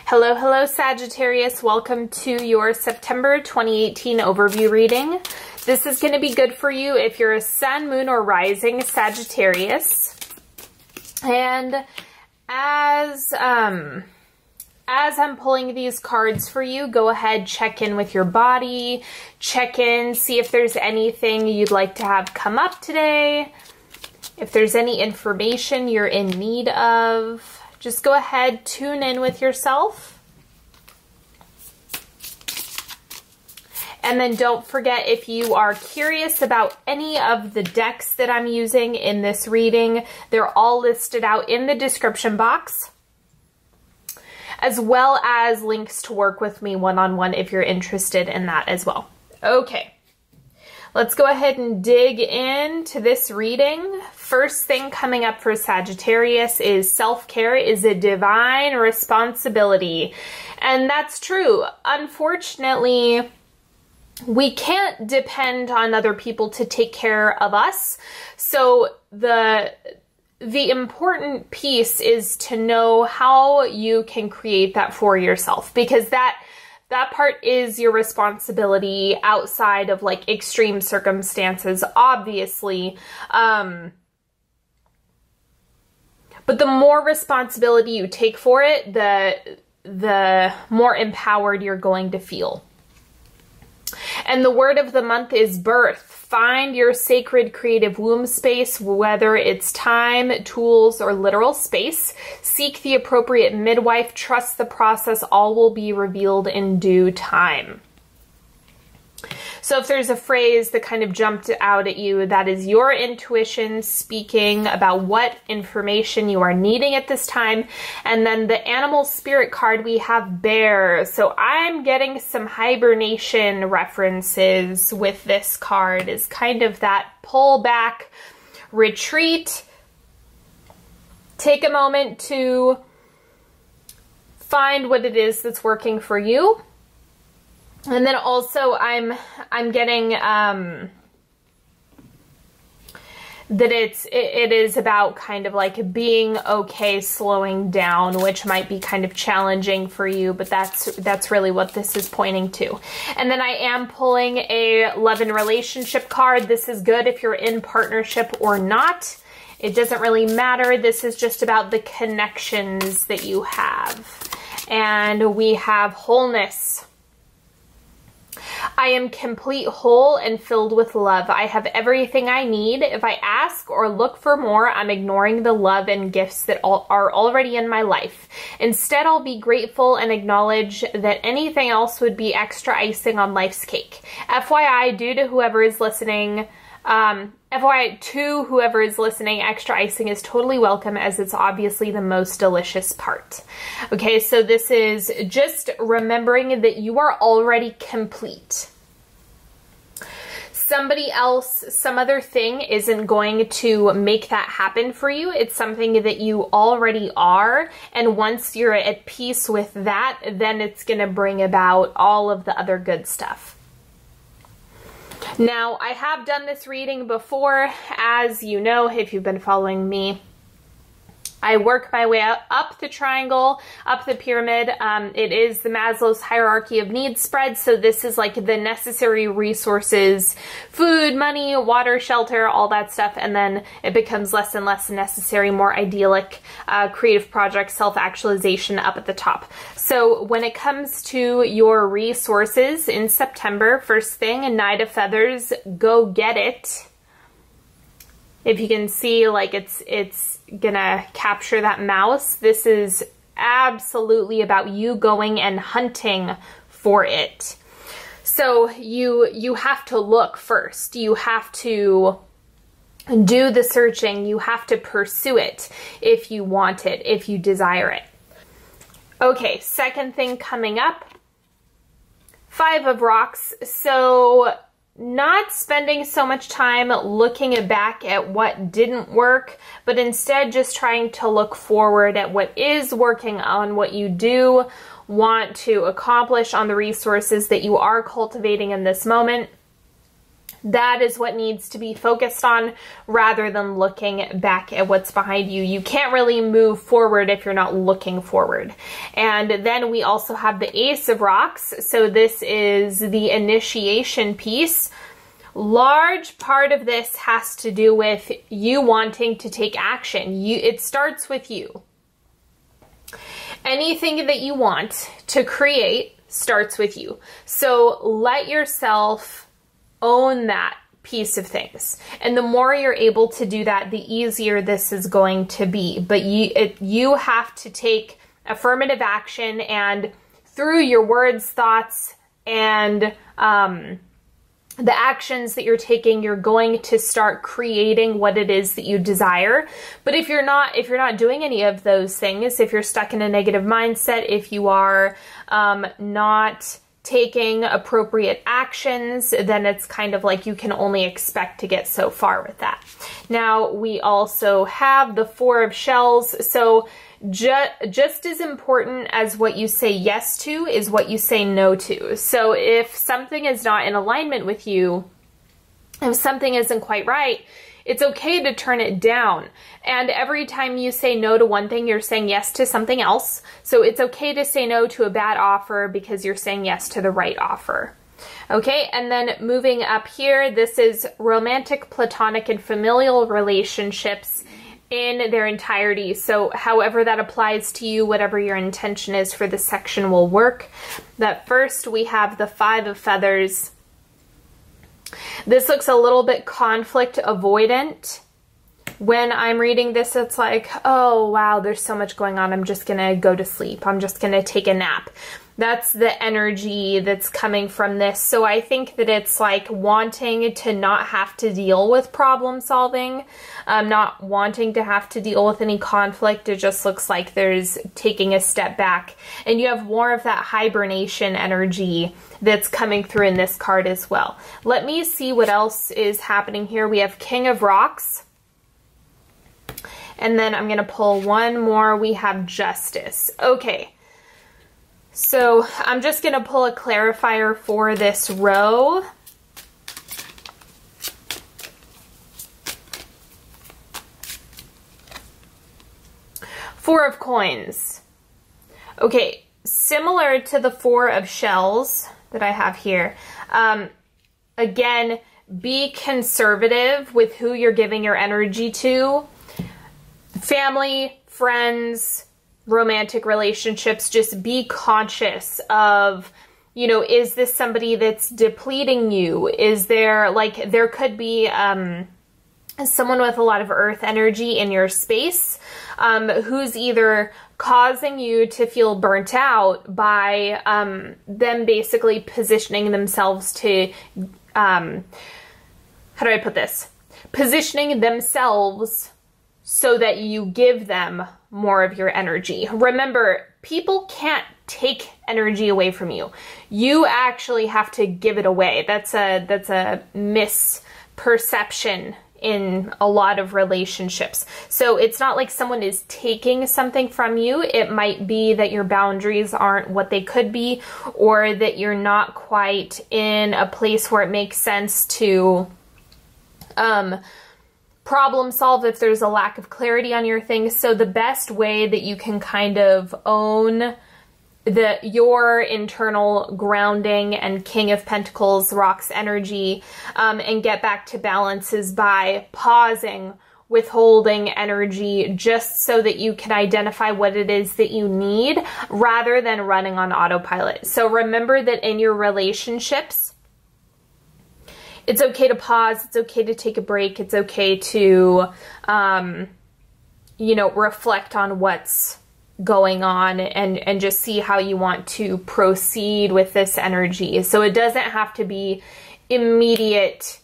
Hello, hello Sagittarius. Welcome to your September 2018 overview reading. This is going to be good for you if you're a sun, moon, or rising Sagittarius. And as I'm pulling these cards for you, go ahead, check in with your body, check in, see if there's anything you'd like to have come up today, if there's any information you're in need of. Just go ahead, tune in with yourself. And then don't forget, if you are curious about any of the decks that I'm using in this reading, they're all listed out in the description box, as well as links to work with me one-on-one if you're interested in that as well. Okay, let's go ahead and dig into this reading. First thing coming up for Sagittarius is self-care is a divine responsibility. And that's true. Unfortunately, we can't depend on other people to take care of us. So the important piece is to know how you can create that for yourself, because that part is your responsibility outside of like extreme circumstances, obviously. But the more responsibility you take for it, the more empowered you're going to feel. And the word of the month is birth. Find your sacred creative womb space, whether it's time, tools, or literal space. Seek the appropriate midwife. Trust the process. All will be revealed in due time. So if there's a phrase that kind of jumped out at you, that is your intuition speaking about what information you are needing at this time. And then the animal spirit card, we have bear. So I'm getting some hibernation references with this card, is kind of that pull back, retreat. Take a moment to find what it is that's working for you. And then also I'm getting that it is about kind of like being okay slowing down, which might be kind of challenging for you, but that's really what this is pointing to. And then I am pulling a love and relationship card. This is good if you're in partnership or not. It doesn't really matter. This is just about the connections that you have. And we have wholeness. I am complete, whole, and filled with love. I have everything I need. If I ask or look for more, I'm ignoring the love and gifts that are already in my life. Instead, I'll be grateful and acknowledge that anything else would be extra icing on life's cake. FYI, to whoever is listening, extra icing is totally welcome, as it's obviously the most delicious part. Okay, so this is just remembering that you are already complete. Somebody else, some other thing isn't going to make that happen for you. It's something that you already are. And once you're at peace with that, then it's going to bring about all of the other good stuff. Now, I have done this reading before, as you know, if you've been following me. I work my way up the triangle, up the pyramid. It is the Maslow's hierarchy of needs spread. So this is like the necessary resources, food, money, water, shelter, all that stuff. And then it becomes less and less necessary, more idyllic, creative projects, self-actualization up at the top. So when it comes to your resources in September, first thing, Knight of Feathers, go get it. If you can see, like it's gonna capture that mouse. This is absolutely about you going and hunting for it. So you have to look first. You have to do the searching. You have to pursue it if you want it, if you desire it. Okay, second thing coming up, 5 of Rocks. So not spending so much time looking back at what didn't work, but instead just trying to look forward at what is working, on what you do want to accomplish, on the resources that you are cultivating in this moment. That is what needs to be focused on rather than looking back at what's behind you. You can't really move forward if you're not looking forward. And then we also have the Ace of Rocks. So this is the initiation piece. Large part of this has to do with you wanting to take action. It starts with you. Anything that you want to create starts with you. So let yourself own that piece of things. And the more you're able to do that, the easier this is going to be. But you have to take affirmative action, and through your words, thoughts, and the actions that you're taking, you're going to start creating what it is that you desire. But if you're not doing any of those things, if you're stuck in a negative mindset, if you are not taking appropriate actions, then it's kind of like you can only expect to get so far with that. Now, we also have the Four of Shells. So just as important as what you say yes to is what you say no to. So if something is not in alignment with you, if something isn't quite right, it's okay to turn it down. And every time you say no to one thing, you're saying yes to something else. So it's okay to say no to a bad offer because you're saying yes to the right offer. Okay, and then moving up here, this is romantic, platonic, and familial relationships in their entirety. So however that applies to you, whatever your intention is for this section will work. That first, we have the Five of Feathers. This looks a little bit conflict avoidant. When I'm reading this, it's like, oh, wow, there's so much going on. I'm just going to go to sleep. I'm just going to take a nap. That's the energy that's coming from this. So I think that it's like wanting to not have to deal with problem solving, not wanting to have to deal with any conflict. It just looks like there's taking a step back. And you have more of that hibernation energy that's coming through in this card as well. Let me see what else is happening here. We have King of Rocks. And then I'm going to pull one more. We have Justice. Okay. So I'm just going to pull a clarifier for this row. Four of Coins. Okay, similar to the Four of Shells that I have here. Again, be conservative with who you're giving your energy to. Family, friends, romantic relationships, just be conscious of, you know, is this somebody that's depleting you? Is there, like, there could be someone with a lot of earth energy in your space who's either causing you to feel burnt out by them basically positioning themselves to, how do I put this? Positioning themselves so that you give them more of your energy. Remember, people can't take energy away from you. You actually have to give it away. That's a misperception in a lot of relationships. So it's not like someone is taking something from you. It might be that your boundaries aren't what they could be, or that you're not quite in a place where it makes sense to problem solve if there's a lack of clarity on your things. So the best way that you can kind of own your internal grounding and King of Pentacles rocks energy and get back to balance is by pausing, withholding energy, just so that you can identify what it is that you need rather than running on autopilot. So remember that in your relationships, it's okay to pause. It's okay to take a break. It's okay to, you know, reflect on what's going on and just see how you want to proceed with this energy. So it doesn't have to be immediate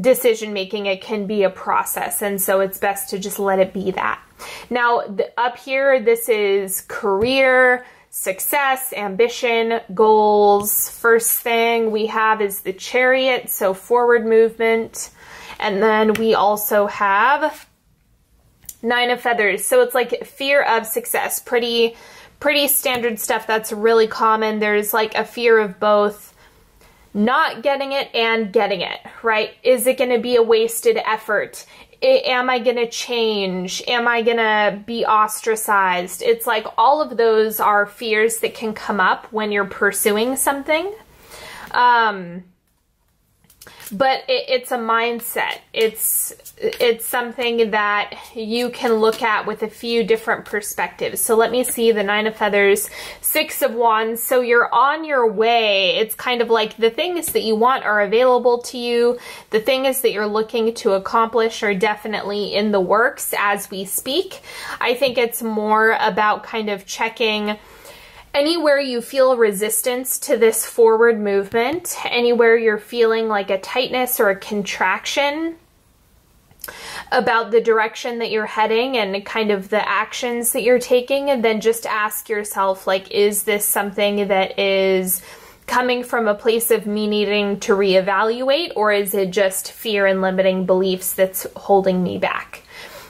decision making. It can be a process. And so it's best to just let it be that. Now, up here, this is career, success, ambition, goals. First thing we have is the Chariot, so forward movement. And then we also have Nine of Feathers. So it's like fear of success. Pretty standard stuff that's really common. There's like a fear of both not getting it and getting it, right? Is it going to be a wasted effort? Am I going to change? Am I going to be ostracized? It's like all of those are fears that can come up when you're pursuing something. But it's a mindset. It's something that you can look at with a few different perspectives. So let me see the 9 of Feathers, 6 of Wands. So you're on your way. It's kind of like the things that you want are available to you. The things that you're looking to accomplish are definitely in the works as we speak. I think it's more about kind of checking anywhere you feel resistance to this forward movement, anywhere you're feeling like a tightness or a contraction about the direction that you're heading and kind of the actions that you're taking, and then just ask yourself, like, is this something that is coming from a place of me needing to reevaluate, or is it just fear and limiting beliefs that's holding me back?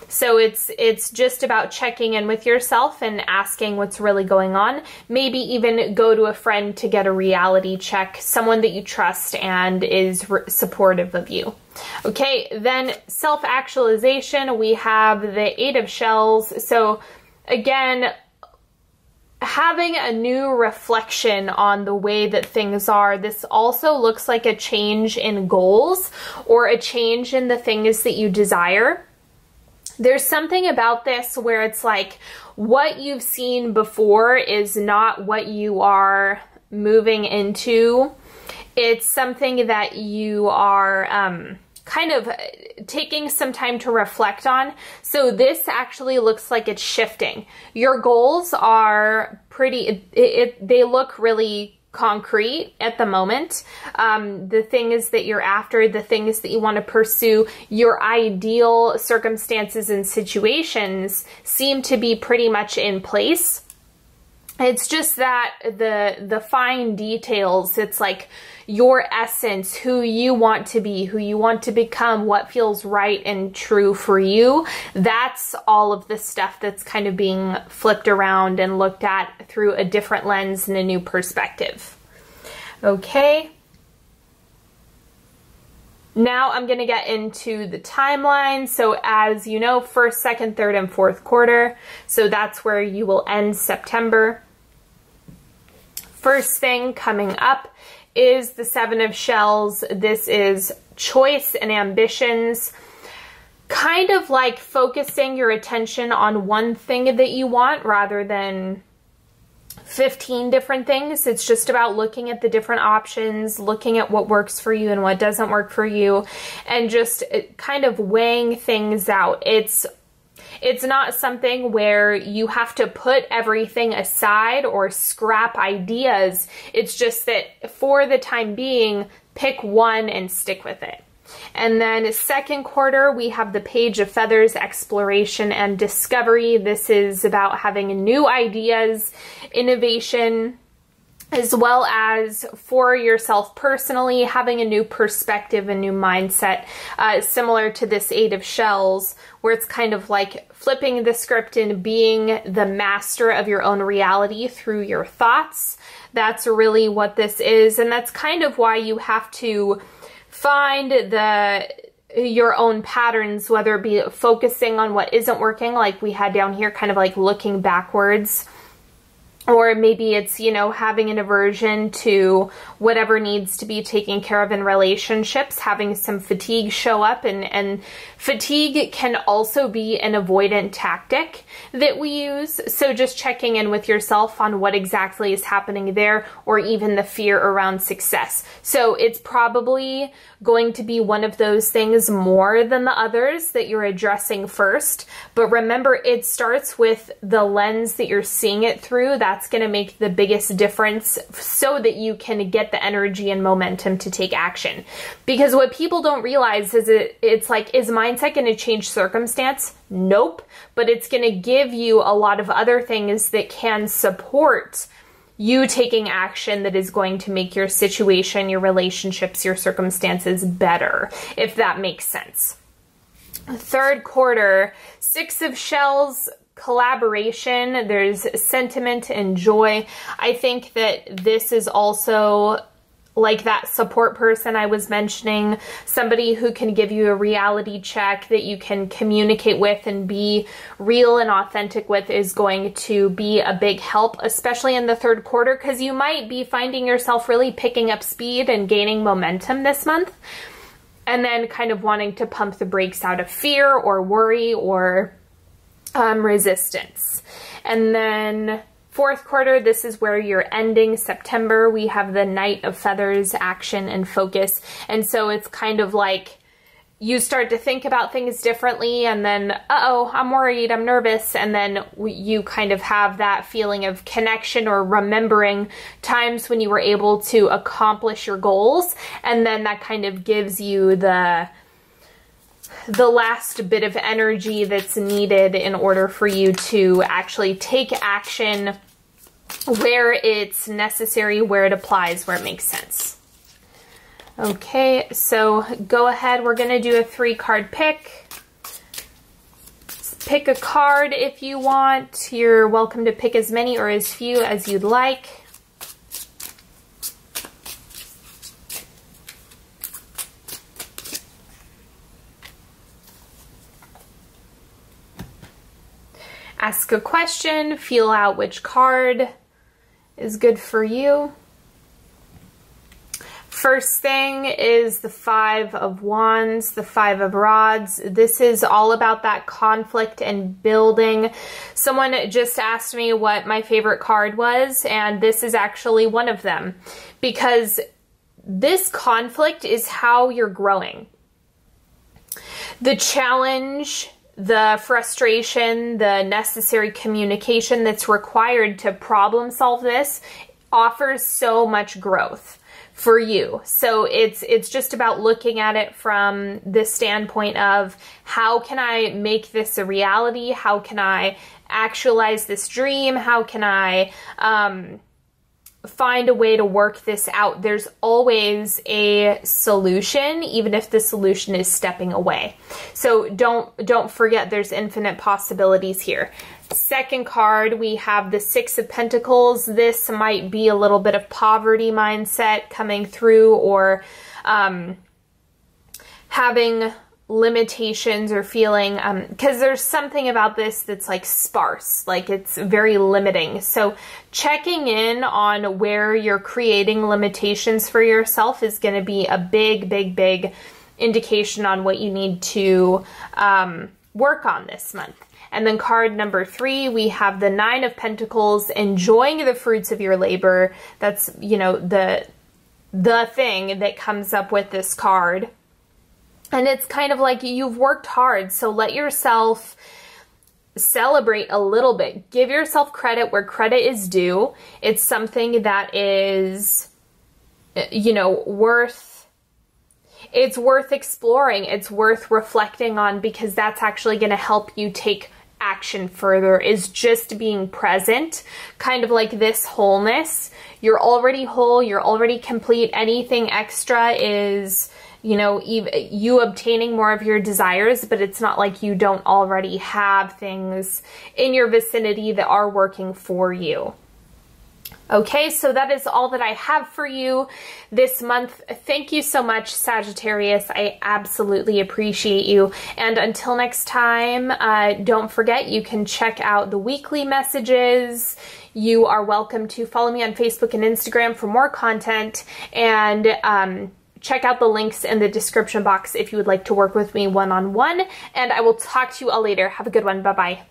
So it's just about checking in with yourself and asking what's really going on. Maybe even go to a friend to get a reality check, someone that you trust and is supportive of you. Okay, then self-actualization, we have the 8 of Shells. So again, having a new reflection on the way that things are. This also looks like a change in goals or a change in the things that you desire. There's something about this where it's like what you've seen before is not what you are moving into. It's something that you are kind of taking some time to reflect on. So this actually looks like it's shifting. Your goals are pretty, they look really concrete at the moment. The things that you're after, the things that you want to pursue, your ideal circumstances and situations seem to be pretty much in place. It's just that the fine details, it's like your essence, who you want to be, who you want to become, what feels right and true for you. That's all of the stuff that's kind of being flipped around and looked at through a different lens and a new perspective. Okay. Now I'm going to get into the timeline. So as you know, 1st, 2nd, 3rd, and 4th quarter. So that's where you will end September. First thing coming up is the 7 of Shells. This is choice and ambitions. Kind of like focusing your attention on one thing that you want rather than 15 different things. It's just about looking at the different options, looking at what works for you and what doesn't work for you, and just kind of weighing things out. It's not something where you have to put everything aside or scrap ideas. It's just that for the time being, pick one and stick with it. And then 2nd quarter, we have the Page of Feathers, exploration and discovery. This is about having new ideas, innovation, as well as for yourself personally, having a new perspective, a new mindset, similar to this 8 of Shells, where it's kind of like flipping the script and being the master of your own reality through your thoughts. That's really what this is, and that's kind of why you have to find your own patterns, whether it be focusing on what isn't working, like we had down here, kind of like looking backwards, or maybe it's, you know, having an aversion to whatever needs to be taken care of in relationships, having some fatigue show up, and fatigue can also be an avoidant tactic that we use. So just checking in with yourself on what exactly is happening there, or even the fear around success. So it's probably going to be one of those things more than the others that you're addressing first. But remember, it starts with the lens that you're seeing it through. That's going to make the biggest difference so that you can get the energy and momentum to take action. Because what people don't realize is it's like, is mindset going to change circumstance? Nope. But it's going to give you a lot of other things that can support you taking action that is going to make your situation, your relationships, your circumstances better, if that makes sense. 3rd quarter, 6 of Shells, collaboration. There's sentiment and joy. I think that this is also like that support person I was mentioning, somebody who can give you a reality check that you can communicate with and be real and authentic with is going to be a big help, especially in the third quarter, because you might be finding yourself really picking up speed and gaining momentum this month, and then kind of wanting to pump the brakes out of fear or worry or resistance. And then fourth quarter, this is where you're ending September. We have the Knight of Feathers, action and focus. And so it's kind of like you start to think about things differently, and then, uh-oh, I'm worried, I'm nervous. And then you kind of have that feeling of connection or remembering times when you were able to accomplish your goals. And then that kind of gives you the last bit of energy that's needed in order for you to actually take action where it's necessary, where it applies, where it makes sense. Okay, so go ahead. We're going to do a 3-card pick. Pick a card if you want. You're welcome to pick as many or as few as you'd like. Ask a question, feel out which card is good for you. First thing is the 5 of Wands, the 5 of Rods. This is all about that conflict and building. Someone just asked me what my favorite card was, and this is actually one of them, because this conflict is how you're growing. The challenge, the frustration, the necessary communication that's required to problem solve this offers so much growth for you. So it's just about looking at it from the standpoint of, how can I make this a reality? How can I actualize this dream? How can I find a way to work this out? There's always a solution, even if the solution is stepping away. So don't forget there's infinite possibilities here. Second card, we have the 6 of Pentacles. This might be a little bit of poverty mindset coming through, or having limitations or feeling, because there's something about this that's like sparse, like it's very limiting. So checking in on where you're creating limitations for yourself is going to be a big indication on what you need to work on this month. And then card number 3, we have the 9 of Pentacles, enjoying the fruits of your labor. That's, you know, the thing that comes up with this card. And it's kind of like you've worked hard, so let yourself celebrate a little bit. Give yourself credit where credit is due. It's something that is, you know, it's worth exploring. It's worth reflecting on, because that's actually going to help you take action further, is just being present, kind of like this wholeness. You're already whole, you're already complete. Anything extra is, you know, you obtaining more of your desires, but it's not like you don't already have things in your vicinity that are working for you. Okay, so that is all that I have for you this month. Thank you so much, Sagittarius. I absolutely appreciate you. And until next time, don't forget, you can check out the weekly messages. You are welcome to follow me on Facebook and Instagram for more content, and check out the links in the description box if you would like to work with me one-on-one. And I will talk to you all later. Have a good one. Bye-bye.